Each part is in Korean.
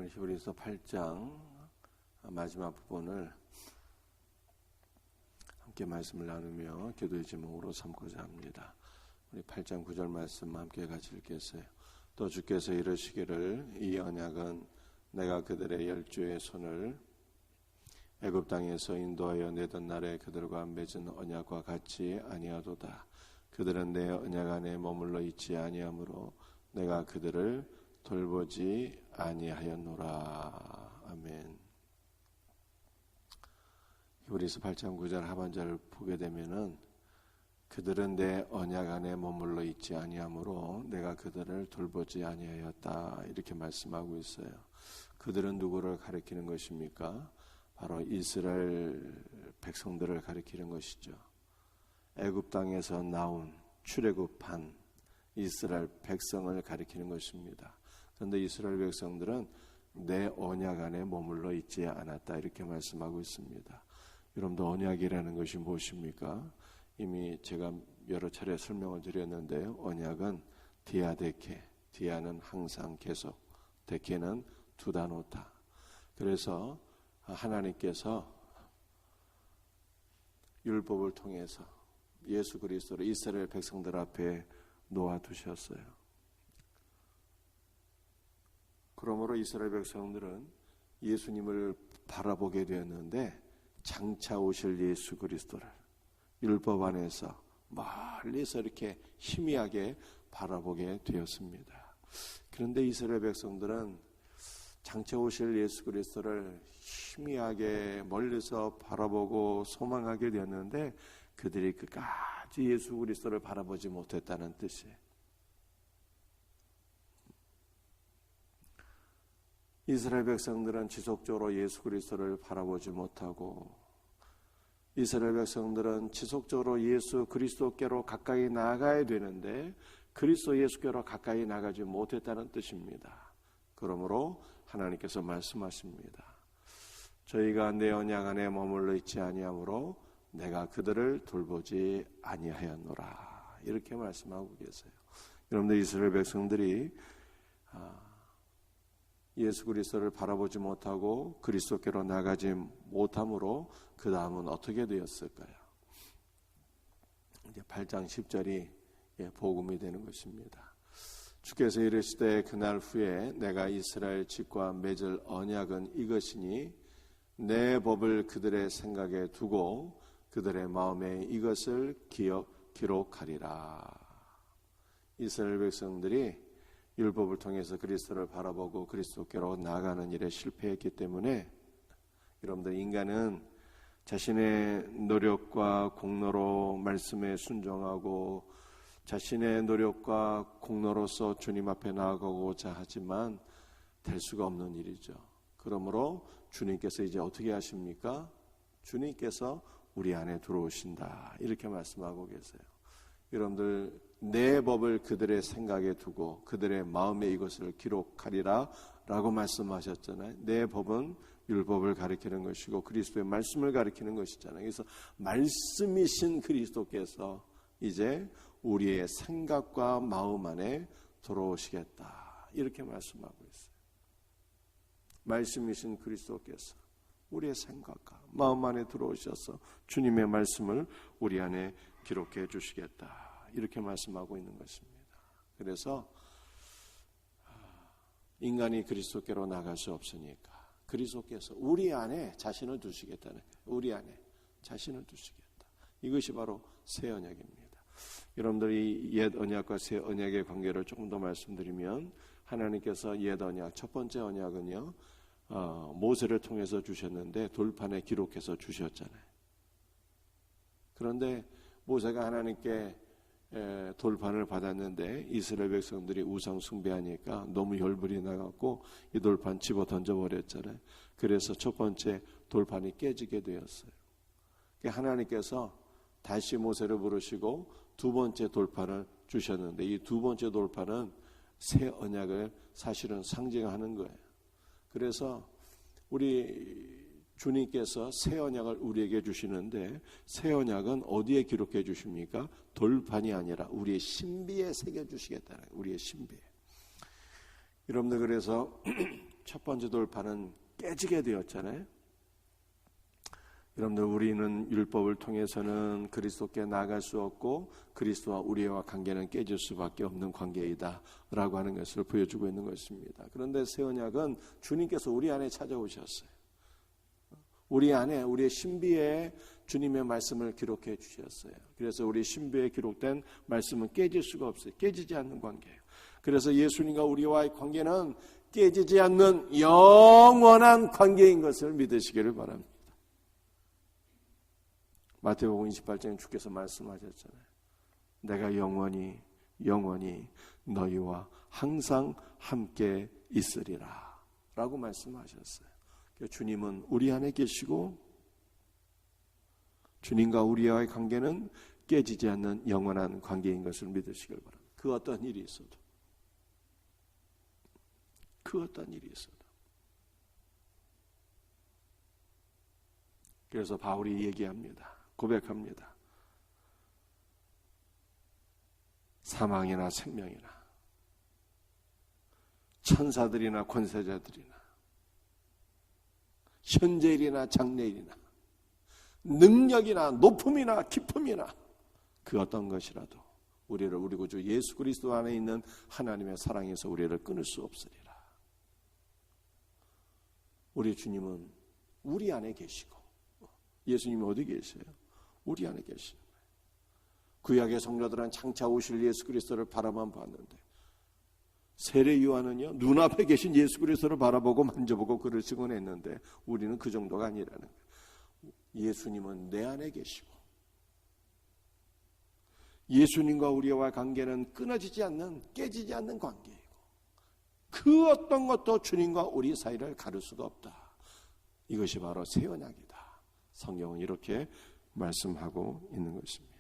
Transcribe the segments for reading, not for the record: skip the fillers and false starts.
히브리서 8장 마지막 부분을 함께 말씀을 나누며 기도의 제목으로 삼고자 합니다. 우리 8장 9절 말씀 함께 같이 읽겠어요. 또 주께서 이르시기를 이 언약은 내가 그들의 열조의 손을 애굽 땅에서 인도하여 내던 날에 그들과 맺은 언약과 같이 아니하도다. 그들은 내 언약 안에 머물러 있지 아니하므로 내가 그들을 돌보지 아니하였노라. 아멘. 히브리서 8장 9절 하반절을 보게 되면은 그들은 내 언약 안에 머물러 있지 아니하므로 내가 그들을 돌보지 아니하였다. 이렇게 말씀하고 있어요. 그들은 누구를 가리키는 것입니까? 바로 이스라엘 백성들을 가리키는 것이죠. 애굽 땅에서 나온 출애굽한 이스라엘 백성을 가리키는 것입니다. 그런데 이스라엘 백성들은 내 언약 안에 머물러 있지 않았다. 이렇게 말씀하고 있습니다. 여러분도 언약이라는 것이 무엇입니까? 이미 제가 여러 차례 설명을 드렸는데요. 언약은 디아데케, 디아는 항상 계속, 데케는 두다노타. 그래서 하나님께서 율법을 통해서 예수 그리스도를 이스라엘 백성들 앞에 놓아두셨어요. 그러므로 이스라엘 백성들은 예수님을 바라보게 되었는데 장차 오실 예수 그리스도를 율법 안에서 멀리서 이렇게 희미하게 바라보게 되었습니다. 그런데 이스라엘 백성들은 장차 오실 예수 그리스도를 희미하게 멀리서 바라보고 소망하게 되었는데 그들이 끝까지 예수 그리스도를 바라보지 못했다는 뜻이에요. 이스라엘 백성들은 지속적으로 예수 그리스도를 바라보지 못하고 이스라엘 백성들은 지속적으로 예수 그리스도께로 가까이 나아가야 되는데 그리스도 예수께로 가까이 나가지 못했다는 뜻입니다. 그러므로 하나님께서 말씀하십니다. 저희가 내 언약 안에 머물러 있지 아니하므로 내가 그들을 돌보지 아니하였노라. 이렇게 말씀하고 계세요. 여러분들 이스라엘 백성들이 예수 그리스도를 바라보지 못하고 그리스도께로 나가지 못함으로 그 다음은 어떻게 되었을까요? 이제 8장 10절이 복음이 되는 것입니다. 주께서 이르시되 그날 후에 내가 이스라엘 집과 맺을 언약은 이것이니 내 법을 그들의 생각에 두고 그들의 마음에 이것을 기록하리라. 이스라엘 백성들이 율법을 통해서 그리스도를 바라보고 그리스도께로 나아가는 일에 실패했기 때문에 여러분들 인간은 자신의 노력과 공로로 말씀에 순종하고 자신의 노력과 공로로서 주님 앞에 나아가고자 하지만 될 수가 없는 일이죠. 그러므로 주님께서 이제 어떻게 하십니까? 주님께서 우리 안에 들어오신다. 이렇게 말씀하고 계세요. 여러분들 내 법을 그들의 생각에 두고 그들의 마음에 이것을 기록하리라 라고 말씀하셨잖아요. 내 법은 율법을 가리키는 것이고 그리스도의 말씀을 가리키는 것이잖아요. 그래서 말씀이신 그리스도께서 이제 우리의 생각과 마음 안에 들어오시겠다. 이렇게 말씀하고 있어요. 말씀이신 그리스도께서 우리의 생각과 마음 안에 들어오셔서 주님의 말씀을 우리 안에 기록해 주시겠다. 이렇게 말씀하고 있는 것입니다. 그래서 인간이 그리스도께로 나갈 수 없으니까 그리스도께서 우리 안에 자신을 두시겠다는 거예요. 우리 안에 자신을 두시겠다. 이것이 바로 새 언약입니다. 여러분들이 옛 언약과 새 언약의 관계를 조금 더 말씀드리면 하나님께서 옛 언약, 첫 번째 언약은요 모세를 통해서 주셨는데 돌판에 기록해서 주셨잖아요. 그런데 모세가 하나님께 돌판을 받았는데 이스라엘 백성들이 우상 숭배하니까 너무 열불이 나갖고 이 돌판 집어 던져버렸잖아요. 그래서 첫 번째 돌판이 깨지게 되었어요. 하나님께서 다시 모세를 부르시고 두 번째 돌판을 주셨는데 이 두 번째 돌판은 새 언약을 사실은 상징하는 거예요. 그래서 우리 주님께서 새 언약을 우리에게 주시는데 새 언약은 어디에 기록해 주십니까? 돌판이 아니라 우리의 신비에 새겨 주시겠다는 거예요. 우리의 신비에. 여러분들 그래서 첫 번째 돌파는 깨지게 되었잖아요. 여러분들, 우리는 율법을 통해서는 그리스도께 나아갈 수 없고 그리스도와 우리와 관계는 깨질 수밖에 없는 관계이다 라고 하는 것을 보여주고 있는 것입니다. 그런데 새 언약은 주님께서 우리 안에 찾아오셨어요. 우리 안에, 우리의 신비에 주님의 말씀을 기록해 주셨어요. 그래서 우리 신비에 기록된 말씀은 깨질 수가 없어요. 깨지지 않는 관계예요. 그래서 예수님과 우리와의 관계는 깨지지 않는 영원한 관계인 것을 믿으시기를 바랍니다. 마태복음 28장에 주께서 말씀하셨잖아요. 내가 영원히 너희와 항상 함께 있으리라 라고 말씀하셨어요. 주님은 우리 안에 계시고 주님과 우리와의 관계는 깨지지 않는 영원한 관계인 것을 믿으시길 바랍니다. 그 어떤 일이 있어도, 그래서 바울이 얘기합니다. 고백합니다. 사망이나 생명이나 천사들이나 권세자들이나 현재일이나 장래일이나 능력이나 높음이나 깊음이나 그 어떤 것이라도 우리 구주 예수 그리스도 안에 있는 하나님의 사랑에서 우리를 끊을 수 없으리라. 우리 주님은 우리 안에 계시고, 예수님이 어디 계세요? 우리 안에 계시는 거예요. 구약의 성도들은 장차 오실 예수 그리스도를 바라만 봤는데, 세례 요한은요, 눈앞에 계신 예수 그리스도를 바라보고 만져보고 그를 증언했는데 우리는 그 정도가 아니라는 거예요. 예수님은 내 안에 계시고 예수님과 우리와 관계는 끊어지지 않는, 깨지지 않는 관계이고 그 어떤 것도 주님과 우리 사이를 가를 수가 없다. 이것이 바로 새 언약이다. 성경은 이렇게 말씀하고 있는 것입니다.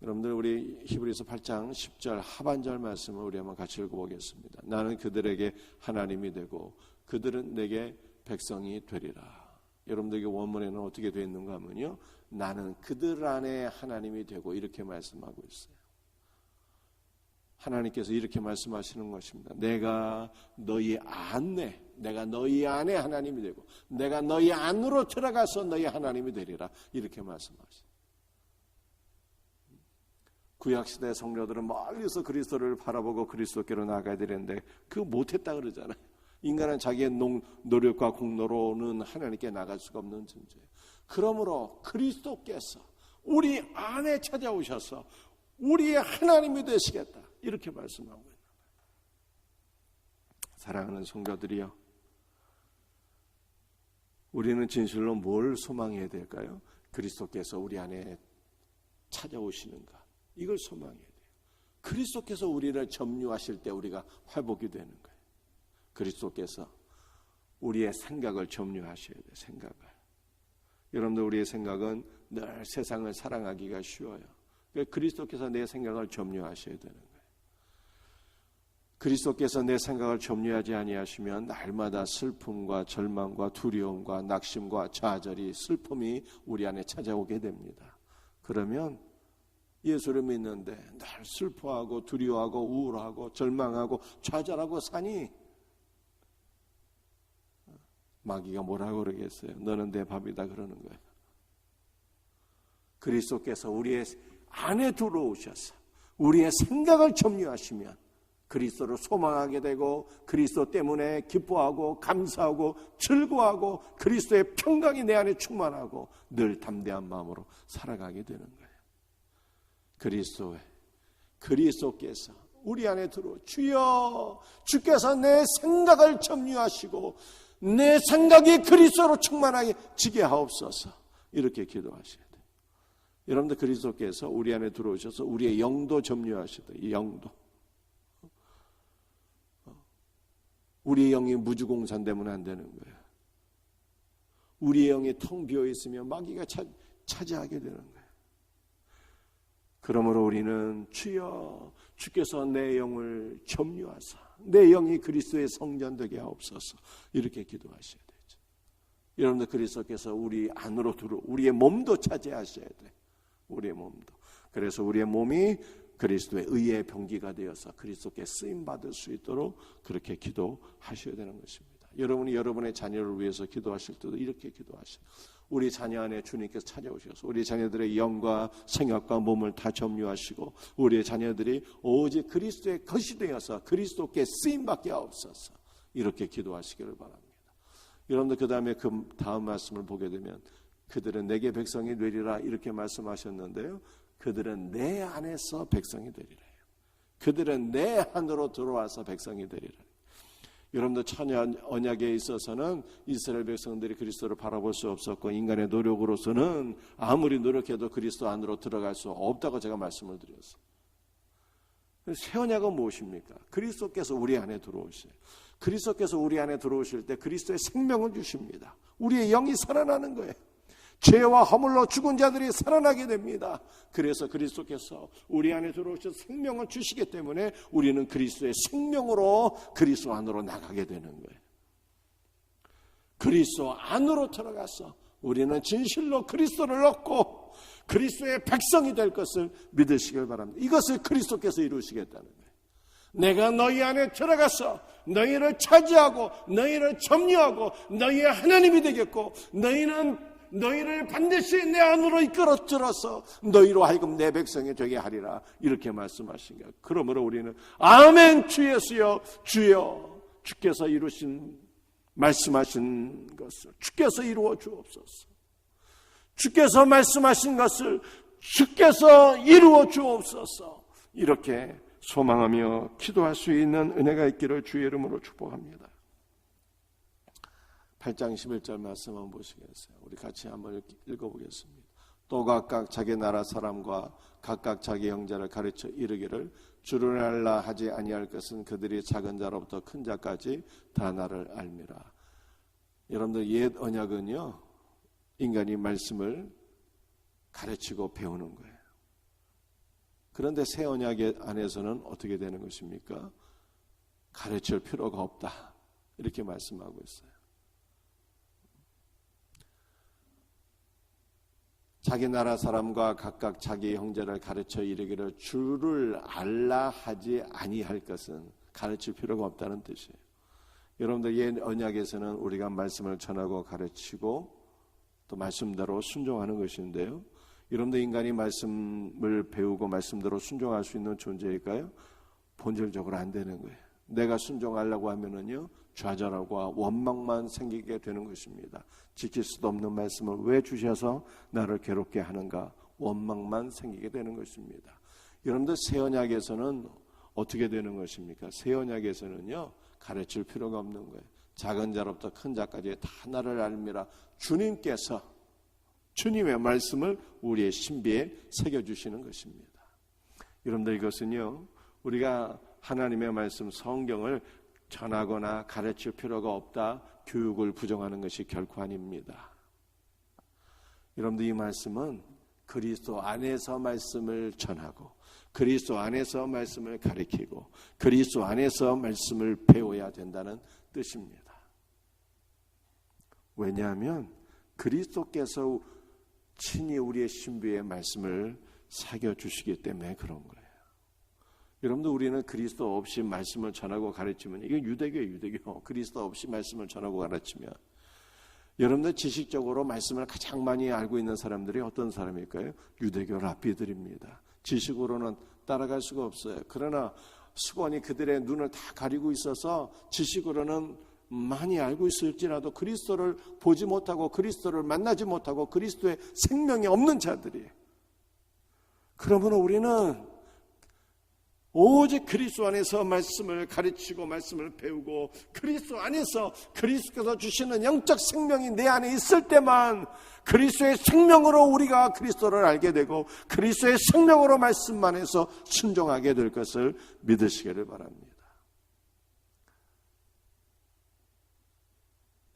여러분들, 우리 히브리서 8장 10절 하반절 말씀을 우리 한번 같이 읽어보겠습니다. 나는 그들에게 하나님이 되고 그들은 내게 백성이 되리라. 여러분들에게 원문에는 어떻게 되어 있는가 하면요, 나는 그들 안에 하나님이 되고 이렇게 말씀하고 있어요. 하나님께서 이렇게 말씀하시는 것입니다. 내가 너희 안에, 내가 너희 안에 하나님이 되고 내가 너희 안으로 들어가서 너희 하나님이 되리라. 이렇게 말씀하시죠. 구약시대 성도들은 멀리서 그리스도를 바라보고 그리스도께로 나아가야 되는데 그거 못했다 그러잖아요. 인간은 자기의 노력과 공로로는 하나님께 나갈 수가 없는 존재예요. 그러므로 그리스도께서 우리 안에 찾아오셔서 우리의 하나님이 되시겠다. 이렇게 말씀하고 있는 거예요. 사랑하는 성도들이여, 우리는 진실로 뭘 소망해야 될까요? 그리스도께서 우리 안에 찾아오시는가, 이걸 소망해야 돼요. 그리스도께서 우리를 점유하실 때 우리가 회복이 되는 거예요. 그리스도께서 우리의 생각을 점유하셔야 돼요. 생각을. 여러분들, 우리의 생각은 늘 세상을 사랑하기가 쉬워요. 그리스도께서 내 생각을 점유하셔야 되는 거예요. 그리스도께서 내 생각을 점유하지 아니하시면 날마다 슬픔과 절망과 두려움과 낙심과 좌절이, 슬픔이 우리 안에 찾아오게 됩니다. 그러면 예수를 믿는데 날 슬퍼하고 두려워하고 우울하고 절망하고 좌절하고 사니 마귀가 뭐라고 그러겠어요? 너는 내 밥이다 그러는 거예요. 그리스도께서 우리의 안에 들어오셔서 우리의 생각을 점유하시면 그리스도를 소망하게 되고 그리스도 때문에 기뻐하고 감사하고 즐거워하고 그리스도의 평강이 내 안에 충만하고 늘 담대한 마음으로 살아가게 되는 거예요. 그리스도께서 우리 안에 들어 주여, 주께서 내 생각을 점유하시고 내 생각이 그리스도로 충만하게 지게 하옵소서. 이렇게 기도하셔야 돼요. 여러분들, 그리스도께서 우리 안에 들어오셔서 우리의 영도 점유하셔야 돼요. 이 영도. 우리의 영이 무주공산되면 안 되는 거예요. 우리의 영이 텅 비어 있으면 마귀가 차지하게 되는 거예요. 그러므로 우리는 주여, 주께서 내 영을 점유하사 내 영이 그리스도의 성전 되게 하옵소서. 이렇게 기도하셔야 되죠. 여러분들, 그리스도께서 우리 안으로 들어 우리의 몸도 차지하셔야 돼. 우리의 몸도. 그래서 우리의 몸이 그리스도의 의의 병기가 되어서 그리스도께 쓰임받을 수 있도록 그렇게 기도하셔야 되는 것입니다. 여러분이 여러분의 자녀를 위해서 기도하실 때도 이렇게 기도하세요. 우리 자녀 안에 주님께서 찾아오셔서 우리 자녀들의 영과 생각과 몸을 다 점유하시고 우리의 자녀들이 오직 그리스도의 것이 되어서 그리스도께 쓰임받게 하옵소서. 이렇게 기도하시기를 바랍니다. 여러분들 그 다음에 그 다음 말씀을 보게 되면 그들은 내게 백성이 되리라 이렇게 말씀하셨는데요. 그들은 내 안에서 백성이 되리라. 그들은 내 안으로 들어와서 백성이 되리라. 여러분들 천년 언약에 있어서는 이스라엘 백성들이 그리스도를 바라볼 수 없었고 인간의 노력으로서는 아무리 노력해도 그리스도 안으로 들어갈 수 없다고 제가 말씀을 드렸어요. 새 언약은 무엇입니까? 그리스도께서 우리 안에 들어오세요. 그리스도께서 우리 안에 들어오실 때 그리스도의 생명을 주십니다. 우리의 영이 살아나는 거예요. 죄와 허물로 죽은 자들이 살아나게 됩니다. 그래서 그리스도께서 우리 안에 들어오셔서 생명을 주시기 때문에 우리는 그리스도의 생명으로 그리스도 안으로 나가게 되는 거예요. 그리스도 안으로 들어가서 우리는 진실로 그리스도를 얻고 그리스도의 백성이 될 것을 믿으시길 바랍니다. 이것을 그리스도께서 이루시겠다는 거예요. 내가 너희 안에 들어가서 너희를 차지하고 너희를 점유하고 너희의 하나님이 되겠고 너희를 반드시 내 안으로 이끌어 들어서 너희로 하여금 내 백성이 되게 하리라 이렇게 말씀하신 거예요. 그러므로 우리는 아멘 주 예수여 주여 주께서 이루신 말씀하신 것을 주께서 이루어 주옵소서. 주께서 말씀하신 것을 주께서 이루어 주옵소서. 이렇게 소망하며 기도할 수 있는 은혜가 있기를 주의 이름으로 축복합니다. 8장 11절 말씀 한번 보시겠어요? 우리 같이 한번 읽어보겠습니다. 또 각각 자기 나라 사람과 각각 자기 형제를 가르쳐 이르기를 주를 알라 하지 아니할 것은 그들이 작은 자로부터 큰 자까지 다 나를 알미라. 여러분들 옛 언약은요 인간이 말씀을 가르치고 배우는 거예요. 그런데 새 언약 안에서는 어떻게 되는 것입니까? 가르칠 필요가 없다 이렇게 말씀하고 있어요. 자기 나라 사람과 각각 자기 형제를 가르쳐 이르기를 주를 알라 하지 아니할 것은 가르칠 필요가 없다는 뜻이에요. 여러분들 옛 언약에서는 우리가 말씀을 전하고 가르치고 또 말씀대로 순종하는 것인데요. 여러분들 인간이 말씀을 배우고 말씀대로 순종할 수 있는 존재일까요? 본질적으로 안 되는 거예요. 내가 순종하려고 하면은요 좌절하고 원망만 생기게 되는 것입니다. 지킬 수도 없는 말씀을 왜 주셔서 나를 괴롭게 하는가 원망만 생기게 되는 것입니다. 여러분들 새 언약에서는 어떻게 되는 것입니까? 새 언약에서는요 가르칠 필요가 없는 거예요. 작은 자로부터 큰 자까지 다 나를 알미라. 주님께서 주님의 말씀을 우리의 신비에 새겨주시는 것입니다. 여러분들 이것은요 우리가 하나님의 말씀 성경을 전하거나 가르칠 필요가 없다 교육을 부정하는 것이 결코 아닙니다. 여러분들 이 말씀은 그리스도 안에서 말씀을 전하고 그리스도 안에서 말씀을 가르치고 그리스도 안에서 말씀을 배워야 된다는 뜻입니다. 왜냐하면 그리스도께서 친히 우리의 신비의 말씀을 새겨주시기 때문에 그런 거예요. 여러분들 우리는 그리스도 없이 말씀을 전하고 가르치면 이게 유대교예요. 유대교. 그리스도 없이 말씀을 전하고 가르치면 여러분들 지식적으로 말씀을 가장 많이 알고 있는 사람들이 어떤 사람일까요? 유대교 랍비들입니다. 지식으로는 따라갈 수가 없어요. 그러나 수건이 그들의 눈을 다 가리고 있어서 지식으로는 많이 알고 있을지라도 그리스도를 보지 못하고 그리스도를 만나지 못하고 그리스도의 생명이 없는 자들이에요. 그러므로 우리는 오직 그리스도 안에서 말씀을 가르치고 말씀을 배우고 그리스도 안에서 그리스도께서 주시는 영적 생명이 내 안에 있을 때만 그리스도의 생명으로 우리가 그리스도를 알게 되고 그리스도의 생명으로 말씀만 해서 순종하게 될 것을 믿으시기를 바랍니다.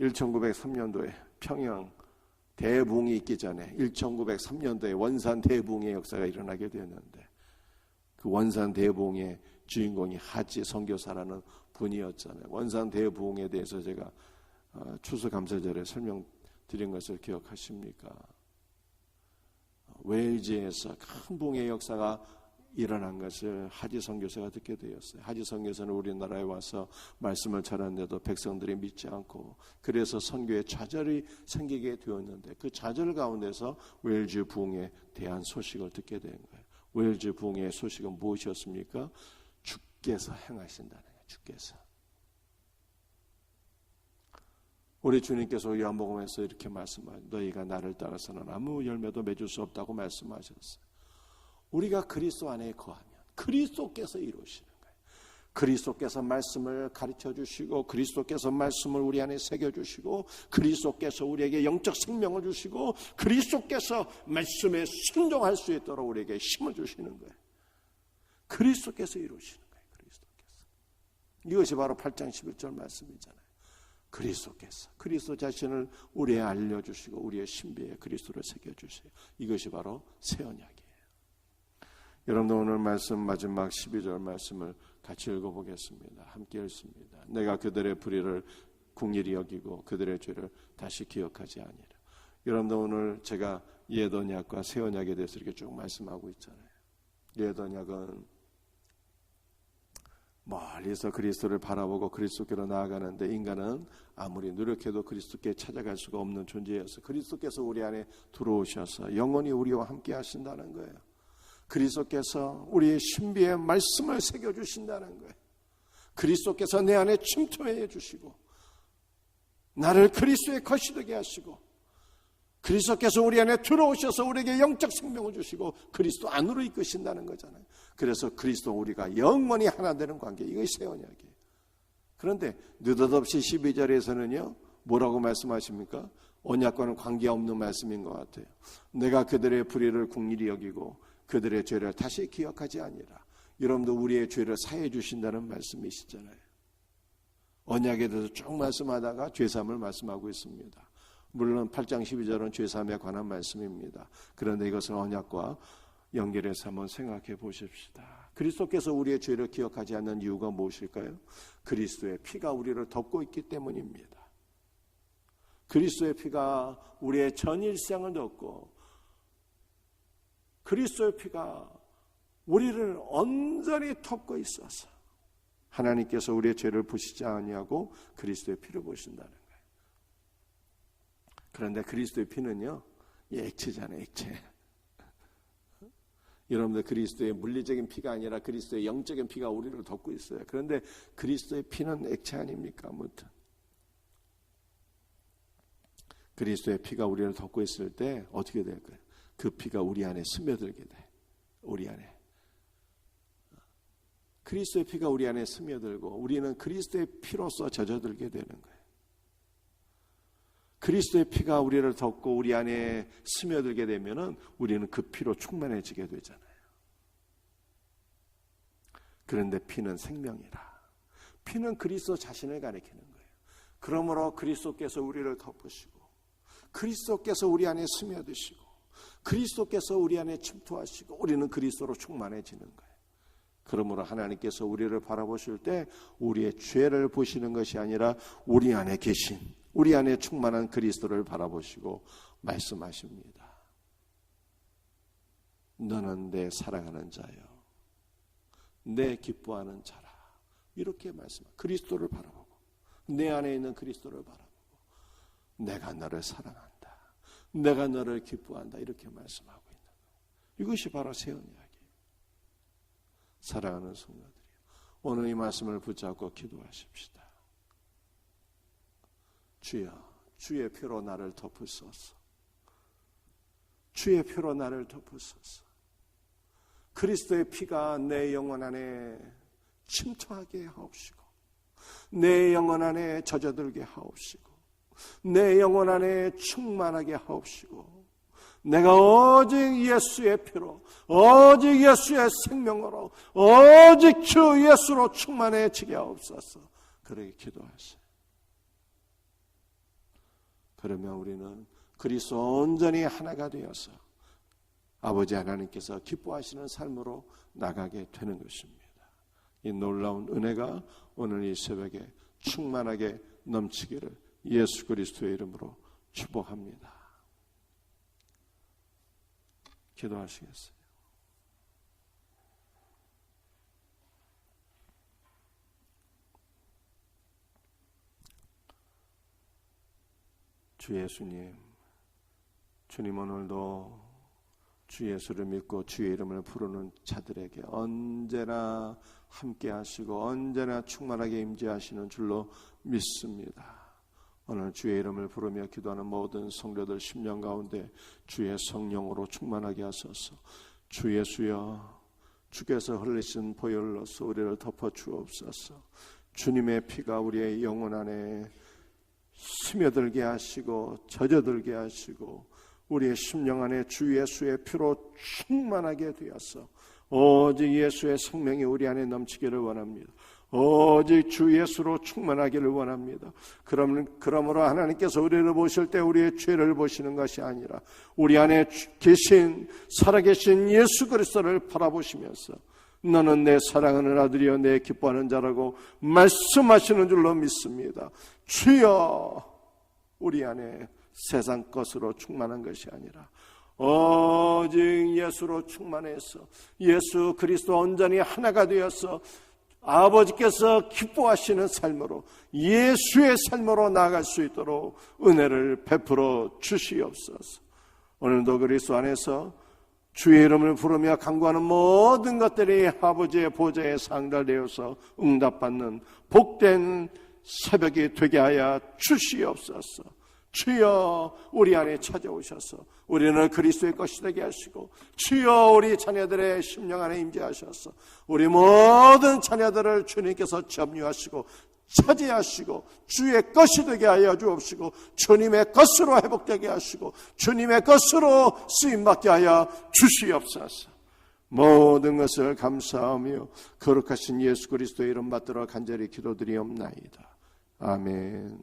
1903년도에 평양 대붕이 있기 전에 1903년도에 원산 대붕의 역사가 일어나게 되었는데 그 원산 대붕의 주인공이 하지 선교사라는 분이었잖아요. 원산 대붕에 대해서 제가 추수감사절에 설명드린 것을 기억하십니까? 웨일즈에서 큰 붕의 역사가 일어난 것을 하지 선교사가 듣게 되었어요. 하지 선교사는 우리나라에 와서 말씀을 전하는데도 백성들이 믿지 않고, 그래서 선교에 좌절이 생기게 되었는데, 그 좌절 가운데서 웨일즈 부흥에 대한 소식을 듣게 된 거예요. 웨일즈 부흥의 소식은 무엇이었습니까? 주께서 행하신다는 거예요. 주께서. 우리 주님께서 요한복음에서 이렇게 말씀하셨어요. 너희가 나를 따라서는 아무 열매도 맺을 수 없다고 말씀하셨어요. 우리가 그리스도 안에 거하면 그리스도께서 이루시는 거예요. 그리스도께서 말씀을 가르쳐 주시고, 그리스도께서 말씀을 우리 안에 새겨 주시고, 그리스도께서 우리에게 영적 생명을 주시고, 그리스도께서 말씀에 순종할 수 있도록 우리에게 힘을 주시는 거예요. 그리스도께서 이루시는 거예요. 그리스도께서. 이것이 바로 8장 11절 말씀이잖아요. 그리스도께서 그리스도 자신을 우리에 알려주시고 우리의 신비에 그리스도를 새겨주세요. 이것이 바로 새 언약이에요. 여러분들 오늘 말씀 마지막 12절 말씀을 같이 읽어보겠습니다. 함께 읽습니다. 내가 그들의 불의를 긍휼히 여기고 그들의 죄를 다시 기억하지 아니하리라. 여러분들 오늘 제가 옛 언약과 새 언약에 대해서 이렇게 쭉 말씀하고 있잖아요. 옛 언약은 멀리서 그리스도를 바라보고 그리스도께로 나아가는데, 인간은 아무리 노력해도 그리스도께 찾아갈 수가 없는 존재여서 그리스도께서 우리 안에 들어오셔서 영원히 우리와 함께 하신다는 거예요. 그리스도께서 우리의 신비의 말씀을 새겨주신다는 거예요. 그리스도께서 내 안에 침투해 주시고 나를 그리스도의 것이 되게 하시고, 그리스도께서 우리 안에 들어오셔서 우리에게 영적 생명을 주시고 그리스도 안으로 이끄신다는 거잖아요. 그래서 그리스도 우리가 영원히 하나 되는 관계, 이것이 새 언약이에요. 그런데 느닷없이 12절에서는요 뭐라고 말씀하십니까? 언약과는 관계없는 말씀인 것 같아요. 내가 그들의 불의를 긍휼히 여기고 그들의 죄를 다시 기억하지 아니라. 여러분도 우리의 죄를 사해 주신다는 말씀이시잖아요. 언약에 대해서 쭉 말씀하다가 죄사함을 말씀하고 있습니다. 물론 8장 12절은 죄사함에 관한 말씀입니다. 그런데 이것은 언약과 연결해서 한번 생각해 보십시다. 그리스도께서 우리의 죄를 기억하지 않는 이유가 무엇일까요? 그리스도의 피가 우리를 덮고 있기 때문입니다. 그리스도의 피가 우리의 전 일생을 덮고, 그리스도의 피가 우리를 온전히 덮고 있어서 하나님께서 우리의 죄를 보시지 아니하고 그리스도의 피를 보신다는 거예요. 그런데 그리스도의 피는요, 액체잖아요, 액체. 여러분들 그리스도의 물리적인 피가 아니라 그리스도의 영적인 피가 우리를 덮고 있어요. 그런데 그리스도의 피는 액체 아닙니까? 아무튼 그리스도의 피가 우리를 덮고 있을 때 어떻게 될까요? 그 피가 우리 안에 스며들게 돼. 우리 안에 그리스도의 피가 우리 안에 스며들고 우리는 그리스도의 피로서 젖어들게 되는 거예요. 그리스도의 피가 우리를 덮고 우리 안에 스며들게 되면은 우리는 그 피로 충만해지게 되잖아요. 그런데 피는 생명이라. 피는 그리스도 자신을 가리키는 거예요. 그러므로 그리스도께서 우리를 덮으시고 그리스도께서 우리 안에 스며드시고 그리스도께서 우리 안에 침투하시고 우리는 그리스도로 충만해지는 거예요. 그러므로 하나님께서 우리를 바라보실 때 우리의 죄를 보시는 것이 아니라 우리 안에 계신, 우리 안에 충만한 그리스도를 바라보시고 말씀하십니다. 너는 내 사랑하는 자여, 내 기뻐하는 자라. 이렇게 말씀합니다. 그리스도를 바라보고 내 안에 있는 그리스도를 바라보고 내가 너를 사랑한다, 내가 너를 기뻐한다, 이렇게 말씀하고 있는 거예요. 이것이 바로 새 언약이에요. 사랑하는 성도들이요, 오늘 이 말씀을 붙잡고 기도하십시다. 주여, 주의 피로 나를 덮으소서. 주의 피로 나를 덮으소서. 그리스도의 피가 내 영혼 안에 침투하게 하옵시고 내 영혼 안에 젖어들게 하옵시고 내 영혼 안에 충만하게 하옵시고 내가 오직 예수의 피로, 오직 예수의 생명으로, 오직 주 예수로 충만해지게 하옵소서. 그렇게 기도하세요. 그러면 우리는 그리스도 온전히 하나가 되어서 아버지 하나님께서 기뻐하시는 삶으로 나가게 되는 것입니다. 이 놀라운 은혜가 오늘 이 새벽에 충만하게 넘치기를 예수 그리스도의 이름으로 축복합니다. 기도하시겠어요? 주 예수님, 주님 오늘도 주 예수를 믿고 주의 이름을 부르는 자들에게 언제나 함께 하시고 언제나 충만하게 임재하시는 줄로 믿습니다. 오늘 주의 이름을 부르며 기도하는 모든 성도들 심령 가운데 주의 성령으로 충만하게 하소서. 주 예수여, 주께서 흘리신 보혈로서 우리를 덮어 주옵소서. 주님의 피가 우리의 영혼 안에 스며들게 하시고 젖어들게 하시고 우리의 심령 안에 주 예수의 피로 충만하게 되어서 오직 예수의 생명이 우리 안에 넘치기를 원합니다. 오직 주 예수로 충만하기를 원합니다. 그러므로 하나님께서 우리를 보실 때 우리의 죄를 보시는 것이 아니라 우리 안에 계신 살아계신 예수 그리스도를 바라보시면서 너는 내 사랑하는 아들이여 내 기뻐하는 자라고 말씀하시는 줄로 믿습니다. 주여, 우리 안에 세상 것으로 충만한 것이 아니라 오직 예수로 충만해서 예수 그리스도 온전히 하나가 되어서 아버지께서 기뻐하시는 삶으로 예수의 삶으로 나아갈 수 있도록 은혜를 베풀어 주시옵소서. 오늘도 그리스도 안에서 주의 이름을 부르며 간구하는 모든 것들이 아버지의 보좌에 상달되어서 응답받는 복된 새벽이 되게 하여 주시옵소서. 주여, 우리 안에 찾아오셔서 우리는 그리스도의 것이 되게 하시고 주여, 우리 자녀들의 심령 안에 임재하셔서 우리 모든 자녀들을 주님께서 점유하시고 차지하시고 주의 것이 되게 하여 주옵시고 주님의 것으로 회복되게 하시고 주님의 것으로 쓰임받게 하여 주시옵소서. 모든 것을 감사하며 거룩하신 예수 그리스도의 이름 받들어 간절히 기도드리옵나이다. 아멘.